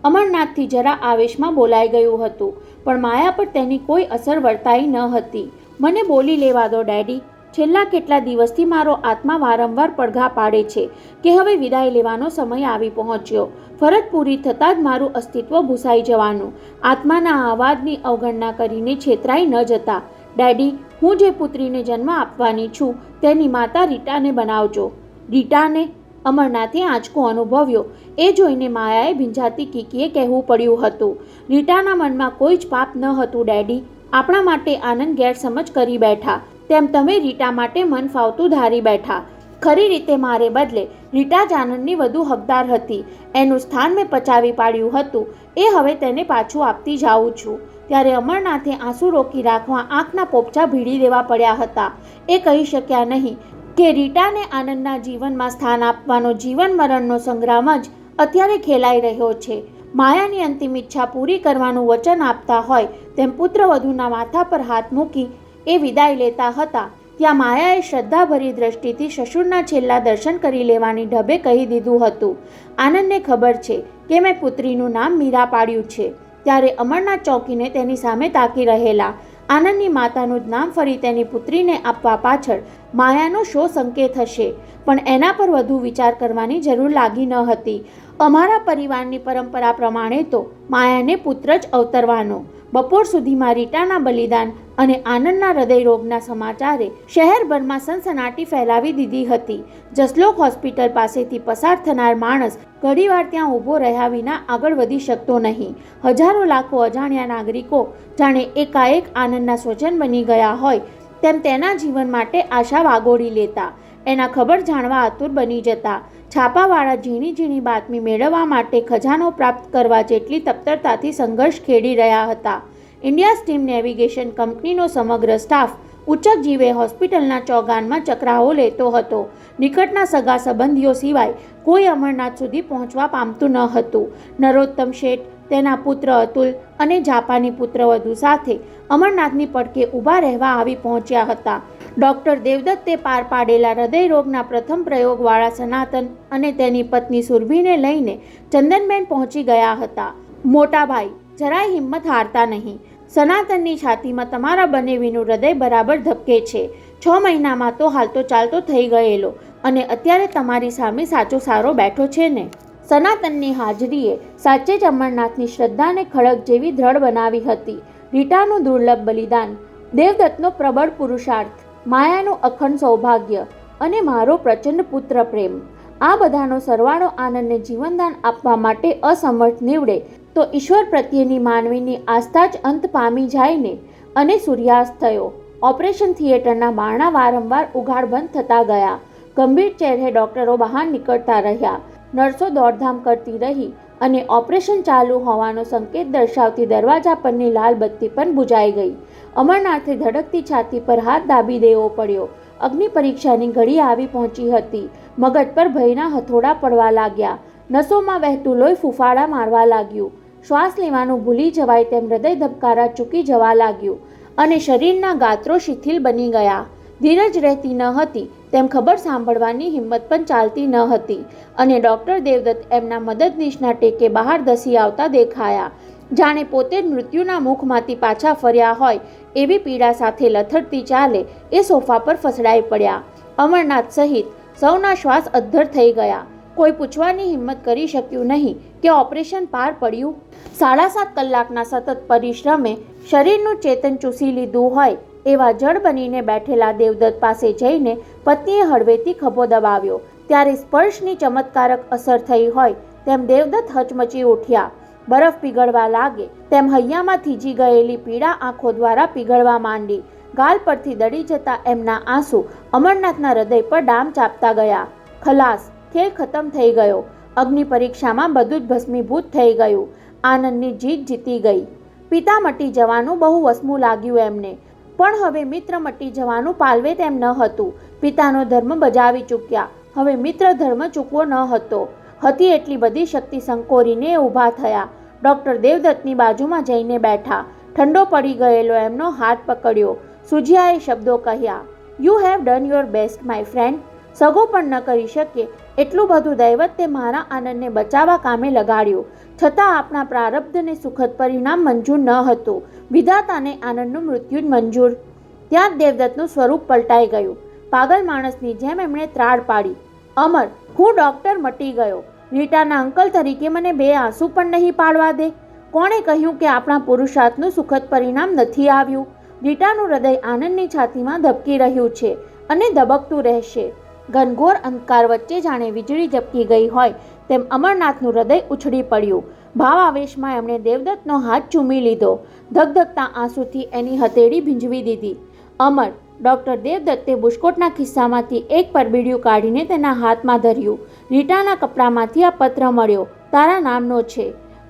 અમરનાથથી જરા આવેશમાં બોલાઈ ગયું હતું, પણ માયા પર તેની કોઈ અસર વર્તાઈ ન હતી. મને બોલી લેવા દો ડેડી. છેલ્લા કેટલા દિવસથી મારો આત્મા વારંવાર પડઘા પાડે છે કે હવે વિદાય લેવાનો સમય આવી પહોંચ્યો. ફરજ પૂરી થતાં જ મારું અસ્તિત્વ ભૂસાઈ જવાનું. આત્માના અવાજની અવગણના કરીને છેતરાઈ ન જતા. ડેડી, હું જે પુત્રીને જન્મ આપવાની છું તેની માતા રીટાને બનાવજો. રીટાને? અમરનાથે આંચકો અનુભવ્યો. એ જોઈને માયાએ ભીંજાતી કીકીએ કહેવું પડ્યું હતું, રીટાના મનમાં કોઈ જ પાપ ન હતું ડેડી. આપણા માટે આનંદ ગેરસમજ કરી બેઠા, તેમ તમે રીટા માટે મન ફાવતું ધારી બેઠા. ખરી રીતે મારે બદલે રીટા જ આનંદની વધુ હકદાર હતી. એનું સ્થાન મેં પચાવી પાડ્યું હતું, એ હવે તેને પાછું આપતી જાઉં છું. ત્યારે અમરનાથે આંસુ રોકી રાખવા આંખના પોપચા ભીડી દેવા પડ્યા હતા. એ કહી શક્યા નહીં કે રીટાને આનંદના જીવનમાં સ્થાન આપવાનો જીવન મરણનો સંગ્રામ જ અત્યારે ખેલાઈ રહ્યો છે. માયાની અંતિમ ઈચ્છા પૂરી કરવાનું વચન આપતા હોય તેમ પુત્રવધૂના માથા પર હાથ મૂકી એ વિદાય લેતા હતા, ત્યાં માયાએ શ્રદ્ધાભરી દ્રષ્ટિથી સસુરના છેલ્લા દર્શન કરી લેવાની ઢબે કહી દીધું હતું, આનંદને ખબર છે કે મેં પુત્રીનું નામ મીરા પાડ્યું છે. ત્યારે અમરનાથ ચોંકીને તેની સામે તાકી રહેલા. આનંદની માતાનું જ નામ ફરી તેની પુત્રીને આપવા પાછળ માયાનો શો સંકેત હશે, પણ એના પર વધુ વિચાર કરવાની જરૂર લાગી ન હતી. અમારા પરિવારની પરંપરા પ્રમાણે તો માયાને પુત્ર જ અવતરવાનો. બપોર સુધીમાં રીટાના બલિદાન અને આનંદના હૃદયરોગના સમાચારે શહેરભરમાં સનસનાટી ફેલાવી દીધી હતી. જસલોક હોસ્પિટલ પાસેથી પસાર થનાર માણસ ઘડીવાર ત્યાં ઊભો રહ્યા વિના આગળ વધી શકતો નહીં. હજારો લાખો અજાણ્યા નાગરિકો જાણે એકાએક આનંદના સ્વજન બની ગયા હોય તેમ તેના જીવન માટે આશા વાગોળી લેતા, એના ખબર જાણવા આતુર બની જતા. છાપાવાળા ઝીણી ઝીણી બાતમી મેળવવા માટે ખજાનો પ્રાપ્ત કરવા જેટલી તપ્તરતાથી સંઘર્ષ ખેડી રહ્યા હતા. ઇન્ડિયા સ્ટીમ નેવિગેશન કંપનીનો સમગ્ર સ્ટાફ ઉચક જીવે હોસ્પિટલના ચોગાનમાં ચક્રાઓ લેતો હતો. નિકટના સગા સંબંધીઓ સિવાય કોઈ અમરનાથ સુધી પહોંચવા પામતું ન હતું. નરોત્તમ શેઠ, તેના પુત્ર અતુલ અને જાપાની પુત્રવધુ સાથે અમરનાથની પડકે ઊભા રહેવા આવી પહોંચ્યા હતા. ડૉક્ટર દેવદત્તે પાર પાડેલા હૃદયરોગના પ્રથમ પ્રયોગવાળા સનાતન અને તેની પત્ની સુરભીને લઈને ચંદનબેન પહોંચી ગયા હતા. મોટા ભાઈ, જરાય હિંમત હારતા નહીં. સનાતનની છાતીમાં તમારા બનેવીનું હૃદય બરાબર ધબકે છે. 6 મહિનામાં તો હાલતો ચાલતો થઈ ગયેલો અને અત્યારે તમારી સામે સાચો સારો બેઠો છે ને. સનાતનની હાજરીએ સાચે જ અમરનાથની શ્રદ્ધાને ખડક જેવી દ્રઢ બનાવી હતી. રીટાનું દુર્લભ બલિદાન, દેવદત્તનો પ્રબળ પુરુષાર્થ, માયાનું અખંડ સૌભાગ્ય અને મારો પ્રચંડ પુત્ર પ્રેમ, આ બધાનો સરવાળો આનંદને જીવનદાન આપવા માટે અસમર્થ નીવડે તો ઈશ્વર પ્રત્યેની માનવીની આસ્થા જ અંત પામી જાય ને. અને સૂર્યાસ્ત થયો. ઓપરેશન થિયેટરના બારણા વારંવાર ઉઘાડ બંધ થતા ગયા. ગંભીર ચહેરે ડૉક્ટરો બહાર નીકળતા રહ્યા. નર્સો દોડધામ કરતી રહી અને ઓપરેશન ચાલુ હોવાનો સંકેત દર્શાવતી દરવાજા પરની લાલ બત્તી પણ બુજાઈ ગઈ. અમરનાથે ધડકતી છાતી પર હાથ દાબી દેવો પડ્યો. અગ્નિ પરીક્ષાની ઘડી આવી પહોંચી હતી. મગજ પર ભયના હથોડા પડવા લાગ્યા. નસોમાં વહેતું લોહી ફૂફાડા મારવા લાગ્યું. શ્વાસ લેવાનું ભૂલી જવાય તેમ હૃદય ધબકારા ચૂકી જવા લાગ્યું અને શરીરના ગાત્રો શિથિલ બની ગયા. ધીરજ રહેતી ન હતી તેમ ખબર સાંભળવાની હિંમત પણ ચાલતી ન હતી અને ડૉક્ટર દેવદત્ત એમના મદદનીશના ટેકે બહાર ધસી આવતા દેખાયા. જાણે પોતે જ મૃત્યુના મુખમાંથી પાછા ફર્યા હોય એવી પીડા સાથે લથડતી ચાલે એ સોફા પર ફસડાઈ પડ્યા. અમરનાથ સહિત સૌના શ્વાસ અદ્ધર થઈ ગયા. કોઈ પૂછવાની હિંમત કરી શક્યું નહીં કે ઓપરેશન પાર પડ્યું. 7.5 કલાકના સતત પરિશ્રમે શરીરનું ચેતન ચૂસી લીધું હોય એવા જડ બનીને બેઠેલા દેવદત્ત પાસે જઈને પત્નીએ હળવેથી ખભો દબાવ્યો. ત્યારે સ્પર્શની ચમત્કારક અસર થઈ હોય તેમ દેવદત્ત હચમચી ઉઠ્યા. બરફ પીગળવા લાગે તેમ હૈયામાં થીજી ગયેલી પીડા આંખો દ્વારા પીગળવા માંડી. ગાલ પરથી દડી જતા એમના આંસુ અમરનાથના હૃદય પર ડામ ચાપતા ગયા. ખલાસ, ખેલ ખતમ થઈ ગયો. અગ્નિ પરીક્ષામાં બધું જ ભસ્મીભૂત થઈ ગયું. આનંદની જીત જીતી ગઈ. પિતા મટી જવાનું બહુ વસમું લાગ્યું એમને, પણ હવે મિત્ર મટી જવાનું પાલવે તેમ ન હતું. પિતાનો ધર્મ બજાવી ચૂક્યા, હવે મિત્ર ધર્મ ચૂકવો ન હતો. હતી એટલી બધી શક્તિ સંકોરીને ઊભા થયા. ડૉક્ટર દેવદત્તની બાજુમાં જઈને બેઠા. ઠંડો પડી ગયેલો એમનો હાથ પકડ્યો. સુજિયાએ શબ્દો કહ્યા, you have done your best my friend. સગો પણ ન કરી શકે એટલું બધું દૈવતે મારા આનંદને બચાવવા કામે લગાડ્યું. છતાં આપણા પ્રારબ્ધને સુખદ પરિણામ મંજૂર ન હતું. વિધાતાને આનંદનું મૃત્યુ જ મંજૂર. ત્યાં જ દેવદત્તનું સ્વરૂપ પલટાઈ ગયું. પાગલ માણસની જેમ એમણે ત્રાડ પાડી. અમર, હું ડૉક્ટર મટી ગયો. રીટાના અંકલ તરીકે મને 2 આંસુ પણ નહીં પાડવા દે. કોણે કહ્યું કે આપણા પુરુષાર્થનું સુખદ પરિણામ નથી આવ્યું? રીટાનું હૃદય આનંદની છાતીમાં ધબકી રહ્યું છે અને ધબકતું રહેશે. ઘનઘોર અંધકાર વચ્ચે જાણે વીજળી ઝબકી ગઈ હોય તેમ અમરનાથનું હૃદય ઉછળી પડ્યું. ભાવાવેશમાં એમણે દેવદત્તનો હાથ ચૂમી લીધો. ધગધગતા આંસુથી એની હથેળી ભીંજવી દીધી. અમર, ડૉક્ટર દેવદત્તે બુસ્કોટના ખિસ્સામાંથી એક પરબીડિયું કાઢીને તેના હાથમાં ધર્યું. રીટાના કપડામાંથી આ પત્ર મળ્યો. તારા નામનો છે.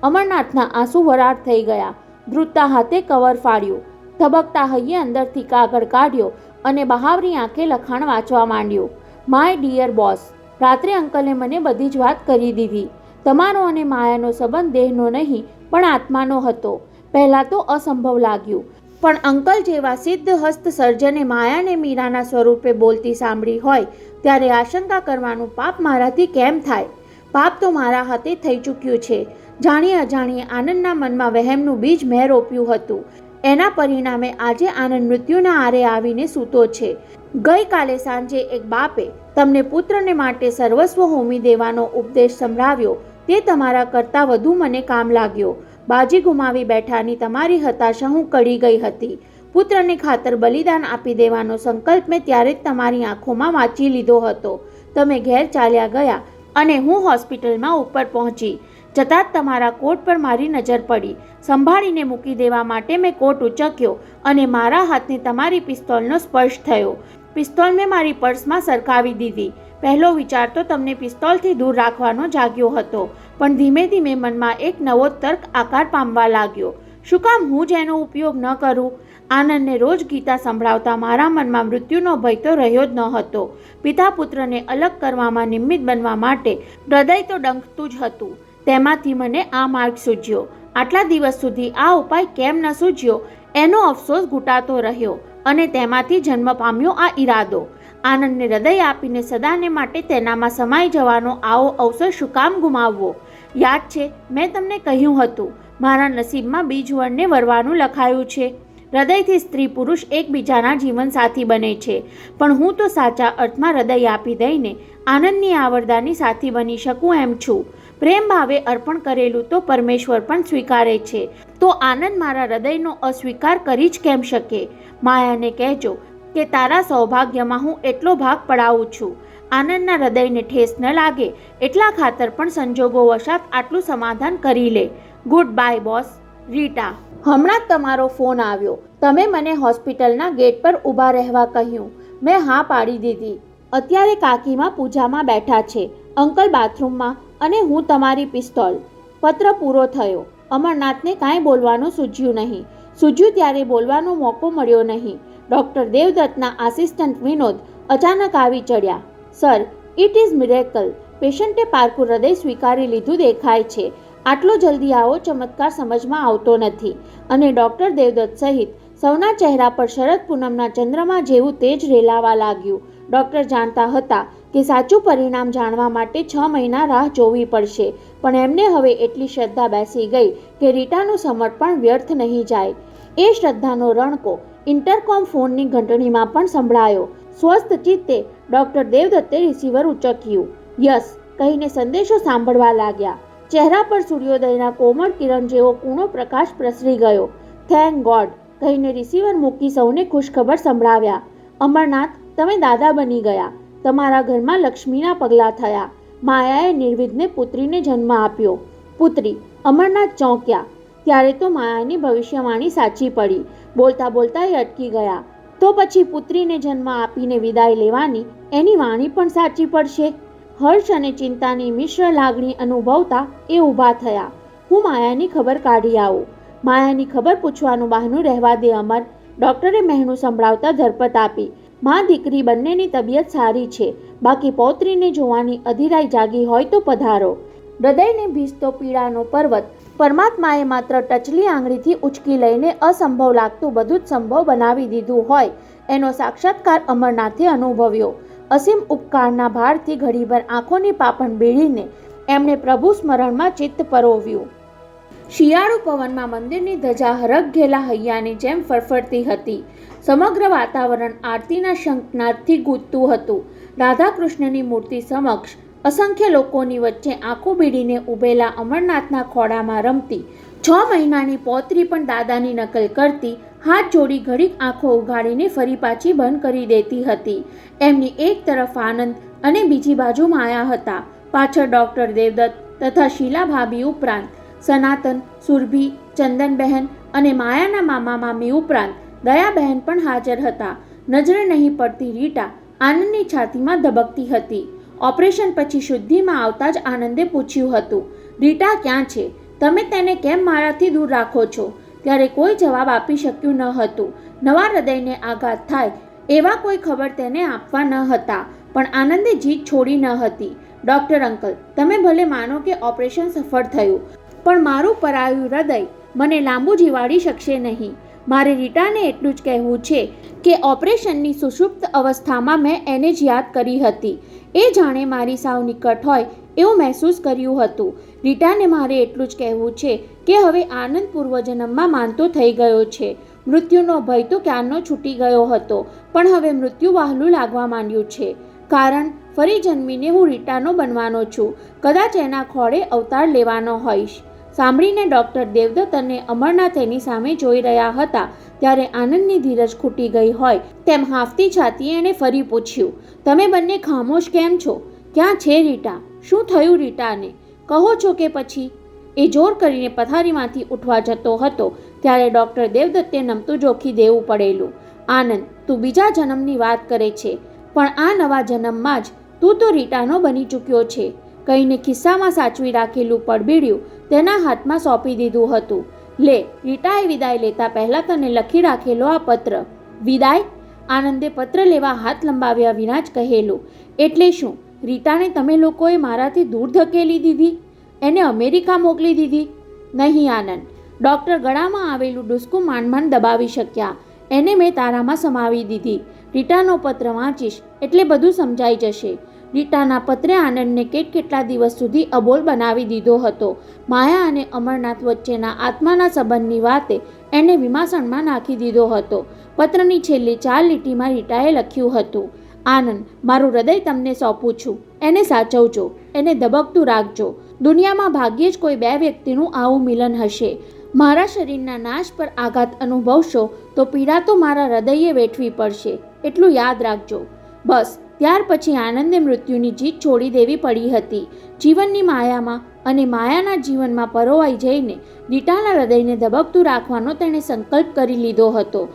અમરનાથના આંસુ વરાળ થઈ ગયા. ધ્રુજતા હાથે કવર ફાડ્યું. ધબકતા હૈયે અંદરથી કાગળ કાઢ્યો અને બહાવરી આંખે લખાણ વાંચવા માંડ્યું. માય ડિયર બોસ, રાત્રે અંકલે મને બધી જ વાત કરી દીધી. તમારો અને માયાનો સંબંધ દેહનો નહીં પણ આત્માનો હતો. પહેલાં તો અસંભવ લાગ્યું, પણ અંકલ જેવા સિદ્ધ હસ્ત સર્જને માયાને મીરાના સ્વરૂપે બોલતી સાંભળી હોય ત્યારે આશંકા કરવાનું પાપ મારાથી કેમ થાય? પાપ તો મારા હાથે થઈ ચૂક્યું છે. જાણીએ અજાણીએ આનંદના મનમાં વહેમનું બીજ મેં રોપ્યું હતું. એના પરિણામે આજે આનંદ મૃત્યુના આરે આવીને સૂતો છે. ગઈકાલે સાંજે એક બાપે તમને પુત્રને માટે સર્વસ્વ હોમી દેવાનો ઉપદેશ સંભળાવ્યો. તે તમારા કરતાં વધુ મને કામ લાગ્યો. બાજી ગુમાવી બેઠાની તમારી હતાશા હું કળી ગઈ હતી. પુત્રને ખાતર બલિદાન આપી દેવાનો સંકલ્પ મેં ત્યારે જ તમારી આંખોમાં વાંચી લીધો હતો. તમે ઘેર ચાલ્યા ગયા અને હું હોસ્પિટલમાં ઉપર પહોંચી. જતાં જ તમારા કોટ પર મારી નજર પડી. સંભાળીને મૂકી દેવા માટે મેં કોટ ઉંચક્યો અને મારા હાથને તમારી પિસ્તોલનો સ્પર્શ થયો. પિસ્તોલ મેં મારી પર્સમાં સરકાવી દીધી. પહેલો વિચાર તો તમને પિસ્તોલથી દૂર રાખવાનો જાગ્યો હતો, પણ ધીમે ધીમે મનમાં એક નવો તર્ક આકાર પામવા લાગ્યો. શું કામ હું જ એનો ઉપયોગ ન કરું? આનંદને રોજ ગીતા સંભળાવતા મારા મનમાં મૃત્યુનો ભય તો રહ્યો જ ન હતો. પિતા પુત્રને અલગ કરવામાં નિમિત્ત બનવા માટે હૃદય તો ડંખતું જ હતું. તેમાંથી મને આ માર્ગ સૂઝ્યો. આટલા દિવસ સુધી આ ઉપાય કેમ ન સૂઝ્યો એનો અફસોસ ઘૂંટાતો રહ્યો અને તેમાંથી જન્મ પામ્યો આ ઈરાદો. આનંદને હૃદય આપીને સદાને માટે તેનામાં સમાઈ જવાનો આવો અવસર શું કામ ગુમાવવો? યાદ છે મેં તમને કહ્યું હતું, મારા નસીબમાં બીજ વળને વરવાનું લખાયું છે. હૃદયથી સ્ત્રી પુરુષ એકબીજાના જીવનસાથી બને છે, પણ હું તો સાચા અર્થમાં હૃદય આપી દઈને આનંદની આવરદાની સાથી બની શકું એમ છું. પ્રેમ ભાવે અર્પણ કરેલું તો પરમેશ્વર પણ સ્વીકારે છે, તો આનંદ મારા હૃદયનો અસ્વીકાર કરી જ કેમ શકે? માયાને કહેજો કે તારા સૌભાગ્યમાં હું એટલો ભાગ પડાવું છું. આનંદના હૃદયને ઠેસ ન લાગે એટલા ખાતર પણ સંજોગો વશાત આટલું સમાધાન કરી લે. Good bye boss. રીટા. હમણાં જ તમારો ફોન આવ્યો. તમે મને હોસ્પિટલના ગેટ પર ઊભા રહેવા કહ્યું. મેં હા પાડી દીધી. અત્યારે કાકીમાં પૂજામાં બેઠા છે, અંકલ બાથરૂમમાં અને હું તમારી પિસ્તોલ. પત્ર પૂરો થયો. અમરનાથને કાંઈ બોલવાનું સૂઝ્યું નહીં. સૂઝ્યું ત્યારે બોલવાનો મોકો મળ્યો નહીં. ડૉક્ટર દેવદત્તના આસિસ્ટન્ટ વિનોદ અચાનક આવી ચડ્યા. Sir, it is miracle. પેશન્ટે પારકું હૃદય સ્વીકારી લીધું દેખાય છે. આટલો જલ્દી આવો ચમત્કાર સમજમાં આવતો નથી. અને ડૉક્ટર દેવદત્ત સહિત સૌના ચહેરા પર શરદ પૂનમના ચંદ્રમા જેવું તેજ રેલાવા લાગ્યું. ડૉક્ટર જાણતા હતા કે સાચું પરિણામ જાણવા માટે 6 મહિના રાહ જોવી પડશે, પણ એમને હવે એટલી શ્રદ્ધા બેસી ગઈ કે રીટાનું સમર્પણ વ્યર્થ નહીં જાય. એ શ્રદ્ધાનો રણકો ઇન્ટરકોમ ફોનની ઘંટડીમાં પણ સંભળાયો. સ્વસ્થ ચિત્તે ડૉક્ટર દેવદત્તે રિસીવર ઉંચક્યું. યસ કહીને સંદેશો સાંભળવા લાગ્યા. ચહેરા પર સૂર્યોદયના કોમળ કિરણ જેવો કૂણો પ્રકાશ પ્રસરી ગયો. થેન્ક ગોડ કહીને રિસીવર મૂકી સૌને ખુશખબર સંભળાવ્યા. અમરનાથ, તમે દાદા બની ગયા. તમારા ઘરમાં લક્ષ્મીના પગલાં થયા. માયાએ નિર્વિઘ્ને પુત્રીને જન્મ આપ્યો. પુત્રી. અમરનાથ ચોંક્યા. ત્યારે તો માયાની ભવિષ્યવાણી સાચી પડી. બોલતા બોલતા એ અટકી ગયા. તો પછી પુત્રીને જન્મ આપીને વિદાય લેવાની એની વાણી પણ સાચી પડશે. હર્ષ અને ચિંતાની મિશ્ર લાગણી અનુભવતા એ ઊભા થયા. હું માયાની ખબર કાઢી આવું. માયાની ખબર પૂછવાનું બહાનું રહેવા દે અમર. ડૉક્ટરે મહેણું સંભળાવતા ધરપત આપી. માં દીકરી બંનેની તબિયત સારી છે, બાકી પૌત્રીને જોવાની અધીરાઈ જાગી હોય તો પધારો. હૃદયને ભીજતો પીડાનો પર્વત પરમાત્માએ માત્ર ટચલી આંગળીથી ઉચકી લઈને અસંભવ લાગતું બધું જ સંભવ બનાવી દીધું હોય એનો સાક્ષાત્કાર અમરનાથે અનુભવ્યો. અસીમ ઉપકારના ભારથી ઘડીભર આંખોની પાપણ બેડીને એમણે પ્રભુ સ્મરણમાં ચિત્ત પરોવ્યું. શિયાળુ પવનમાં મંદિરની ધજા હરખ-ઘેલા હૈયાની જેમ ફરફરતી હતી. સમગ્ર વાતાવરણ આરતીના શંખનાદથી ગૂંજતું હતું. રાધાકૃષ્ણની મૂર્તિ સમક્ષ અસંખ્ય લોકોની વચ્ચે આંખો બીડીને ઊભેલા અમરનાથના ખોળામાં રમતી 6 મહિનાની પૌત્રી પણ દાદાની નકલ કરતી હાથ જોડી ઘડીક આંખો ઉઘાડીને ફરી પાછી બંધ કરી દેતી હતી. એમની એક તરફ આનંદ અને બીજી બાજુ માયા હતા. પાછળ ડૉક્ટર દેવદત્ત તથા શીલા ભાભી ઉપરાંત સનાતન, સુરભી, ચંદનબહેન અને માયાના મામા મામી ઉપરાંત દયાબહેન પણ હાજર હતા. નજરે નહીં પડતી રીટા આનંદની છાતીમાં ધબકતી હતી. ઓપરેશન પછી શુદ્ધિમાં આવતા જ આનંદે પૂછ્યું હતું, રીટા ક્યાં છે? તમે તેને કેમ મારાથી દૂર રાખો છો? ત્યારે કોઈ જવાબ આપી શક્યું ન હતું. નવા હૃદયને આઘાત થાય એવા કોઈ ખબર તેને આપવા ન હતા. પણ આનંદે જીત છોડી ન હતી. ડૉક્ટર અંકલ, તમે ભલે માનો કે ઓપરેશન સફળ થયું, પણ મારું પરાયું હૃદય મને લાંબુ જીવાડી શકશે નહીં. મારે રીટાને એટલું જ કહેવું છે કે ઓપરેશનની સુષુપ્ત અવસ્થામાં મેં એને જ યાદ કરી હતી. એ જાણે મારી સાવ નિકટ હોય એવું મહેસૂસ કર્યું હતું. રીટાને મારે એટલું જ કહેવું છે કે હવે આનંદ પૂર્વજન્મમાં માનતો થઈ ગયો છે. મૃત્યુનો ભય તો ક્યારનો છૂટી ગયો હતો, પણ હવે મૃત્યુ વહાલું લાગવા માંડ્યું છે. કારણ ફરી જન્મીને હું રીટાનો બનવાનો છું. કદાચ એના ખોળે અવતાર લેવાનો હોઈશ. સાંભળીને ડૉક્ટર દેવદત્ત અને અમરનાથ એની સામે જોઈ રહ્યા હતા ત્યારે આનંદની ધીરજ ખૂટી ગઈ હોય તેમ હાંફતી છાતીએ એણે ફરી પૂછ્યું, તમે બંને ખામોશ કેમ છો? ક્યાં છે રીટા? શું થયું રીટાને? કહો છો કે પછી? એ જોર કરીને પથારીમાંથી ઉઠવા જતો હતો ત્યારે ડૉક્ટર દેવદત્તે નમતું જોખી દેવું પડેલું. આનંદ, તું બીજા જન્મની વાત કરે છે, પણ આ નવા જન્મમાં જ તું તો રીટાનો બની ચૂક્યો છે. કહીને ખિસ્સામાં સાચવી રાખેલું પડબીડ્યું તેના હાથમાં સોંપી દીધું હતું. લે, રીટાએ વિદાય લેતા પહેલાં તને લખી રાખેલો આ પત્ર. વિદાય? આનંદે પત્ર લેવા હાથ લંબાવ્યા વિના જ કહેલું. એટલે શું, રીટાને તમે લોકોએ મારાથી દૂર ધકેલી દીધી? એને અમેરિકા મોકલી દીધી? નહીં આનંદ, ડૉક્ટર ગળામાં આવેલું ડૂસકું માંડ દબાવી શક્યા. એને મેં તારામાં સમાવી દીધી. રીટાનો પત્ર વાંચીશ એટલે બધું સમજાઈ જશે. રીટાના પત્રે આનંદને કેટલા દિવસ સુધી અબોલ બનાવી દીધો હતો. માયા અને અમરનાથ વચ્ચેના આત્માના સંબંધની વાતે એને વિમાસણમાં નાખી દીધો હતો. પત્રની છેલ્લી 4 લીટીમાં રીટાએ લખ્યું હતું, આનંદ, મારું હૃદય તમને સોંપું છું. એને સાચવજો, એને ધબકતું રાખજો. દુનિયામાં ભાગ્યે જ કોઈ 2 વ્યક્તિનું આવું મિલન હશે. મારા શરીરના નાશ પર આઘાત અનુભવશો તો પીડા તો મારા હૃદયે વેઠવી પડશે, એટલું યાદ રાખજો. બસ. ત્યાર પછી આનંદે મૃત્યુની જીત છોડી દેવી પડી હતી. જીવનની માયામાં અને માયાના જીવનમાં પરોવાઈ જઈને રીટાના હૃદયને ધબકતું રાખવાનો તેણે સંકલ્પ કરી લીધો હતો.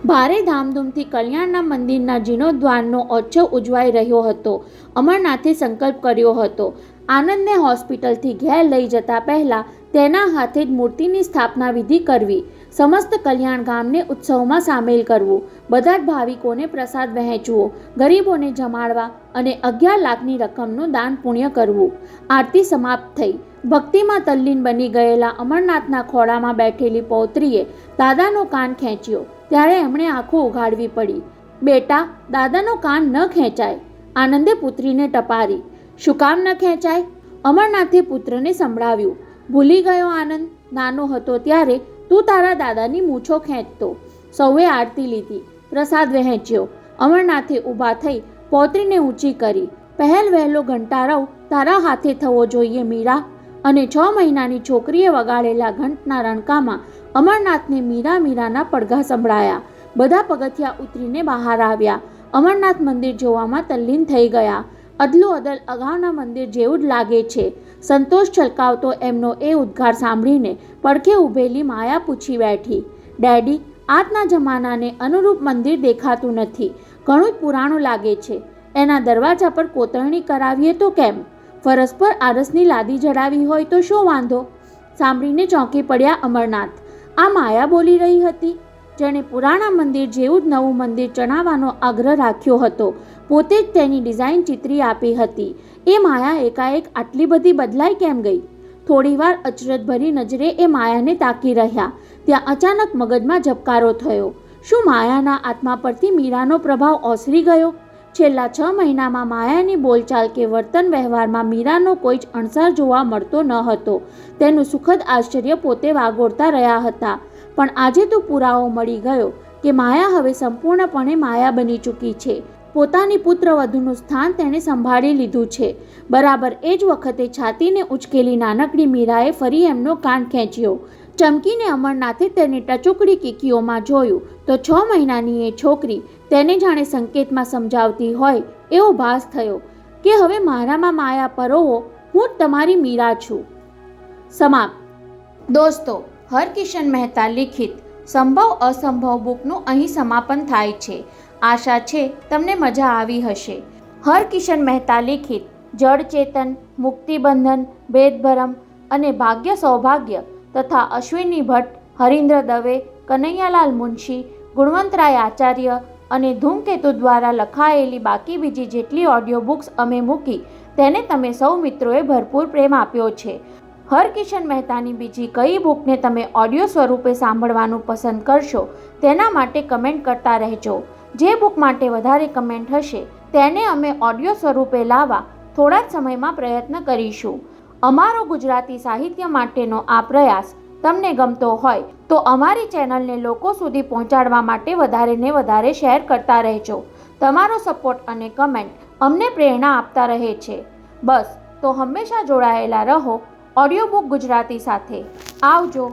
ભારે ધામધૂમથી કલ્યાણના મંદિરના જીર્ણોદ્ધારનો ઉત્સવ ઉજવાઈ રહ્યો હતો. અમરનાથે સંકલ્પ કર્યો હતો, આનંદને હોસ્પિટલથી ઘેર લઈ જતા પહેલાં તેના હાથે જ મૂર્તિની સ્થાપના વિધિ કરવી, સમસ્ત કલ્યાણ ગામને ઉત્સવમાં સામેલ કરવું, બધા જ ભાવિકોને પ્રસાદ વહેંચવો, ગરીબોને જમાડવા અને 11 લાખની રકમનું દાન પુણ્ય કરવું. આરતી સમાપ્ત થઈ. ભક્તિમાં તલ્લીન બની ગયેલા અમરનાથના ખોળામાં બેઠેલી પૌત્રીએ દાદાનો કાન ખેંચ્યો ત્યારે એમણે આંખો ઉઘાડવી પડી. બેટા, દાદાનો કાન ન ખેંચાય. આનંદે પુત્રીને ટપારી. શું કામ ન ખેંચાય? અમરનાથે પુત્રને સંભળાવ્યું. ભૂલી ગયો આનંદ, નાનો હતો ત્યારે તું તારા દાદાની મૂછો ખેંચતો. સૌએ આરતી લીધી, પ્રસાદ વહેંચ્યો. અમરનાથે ઊભા થઈ પૌત્રીને ઊંચી કરી. પહેલ વહેલો ઘંટારવ તારા હાથે થવો જોઈએ મીરા. અને 6 મહિનાની છોકરીએ વગાડેલા ઘંટના રણકામાં અમરનાથને મીરાના પડઘા સંભળાયા. બધા પગથિયા ઉતરીને બહાર આવ્યા. અમરનાથ મંદિર જોવામાં તલ્લીન થઈ ગયા. અદલું અદલ અગાઉના મંદિર જેવું જ લાગે છે. સંતોષ છલકાવતો એમનો એ ઉદ્ગાર સાંભળીને પડખે ઊભેલી માયા પૂછી બેઠી, ડેડી, આજના જમાનાને અનુરૂપ મંદિર દેખાતું નથી. ઘણું જ પુરાણું લાગે છે. એના દરવાજા પર કોતરણી કરાવીએ તો કેમ? ફરસ પર આરસની લાદી જડાવી હોય તો શું વાંધો? સાંભળીને ચોંકી પડ્યા અમરનાથ. આ માયા બોલી રહી હતી, જેણે પુરાણા મંદિર જેવું જ નવું મંદિર ચણાવવાનો આગ્રહ રાખ્યો હતો. પોતે જ તેની ડિઝાઇન ચિત્રી આપી હતી. એ માયા એકાએક આટલી બધી બદલાઈ કેમ ગઈ? થોડીવાર અચરજભરી નજરે એ માયાને તાકી રહ્યા. ત્યાં અચાનક મગજમાં ઝબકારો થયો. શું માયાના આત્મા પરથી મીરાનો પ્રભાવ ઓસરી ગયો? છેલ્લા 6 મહિનામાં માયાની બોલચાલ કે વર્તન વ્યવહારમાં મીરાનો કોઈ જ અણસાર જોવા મળતો ન હતો. તેનું સુખદ આશ્ચર્ય પોતે વાગોળતા રહ્યા હતા. પણ આજે તો પુરાવો મળી ગયો કે માયા હવે સંપૂર્ણપણે માયા બની ચૂકી છે. પોતાની પુત્રવધૂનું સ્થાન તેણે સંભાળી લીધું છે. બરાબર એ જ વખતે છાતીને ઉચકેલી નાનકડી મીરાએ ફરી એમનો કાન ખેંચ્યો. ચમકીને અમરનાથે તેની ટચુકડી કીકીઓમાં જોયું તો 6 મહિનાની એ છોકરી તેને જાણે સંકેતમાં સમજાવતી હોય એવો ભાસ થયો કે હવે મારામાં માયા પરોવો, હું જ તમારી મીરા છું. સમાપ્ત. દોસ્તો, હરકિશન મહેતા લિખિત સંભવ અસંભવ બુકનું અહીં સમાપન થાય છે. આશા છે તમને મજા આવી હશે. હરકિશન મહેતા લિખિત જળ ચેતન, મુક્તિબંધન, ભેદભરમ અને ભાગ્ય સૌભાગ્ય તથા અશ્વિની ભટ્ટ, હરીન્દ્ર દવે, કનૈયાલાલ મુનશી, ગુણવંતરાય આચાર્ય અને ધૂમકેતુ દ્વારા લખાયેલી બાકી બીજી જેટલી ઓડિયો બુક્સ અમે મૂકી તેને તમે સૌ મિત્રોએ ભરપૂર પ્રેમ આપ્યો છે. હરકિશન મહેતાની બીજી કઈ બુકને તમે ઓડિયો સ્વરૂપે સાંભળવાનું પસંદ કરશો તેના માટે કમેન્ટ કરતા રહેજો. જે બુક માટે વધારે કમેન્ટ હશે તેને અમે ઓડિયો સ્વરૂપે લાવવા થોડા જ સમયમાં પ્રયત્ન કરીશું. અમારો ગુજરાતી સાહિત્ય માટેનો આ પ્રયાસ તમને ગમતો હોય તો અમારી ચેનલને લોકો સુધી પહોંચાડવા માટે વધારે ને વધારે શેર કરતા રહેજો. તમારો સપોર્ટ અને કમેન્ટ અમને પ્રેરણા આપતા રહે છે. બસ તો હંમેશા જોડાયેલા રહો ઓડિયો બુક ગુજરાતી સાથે. આવજો.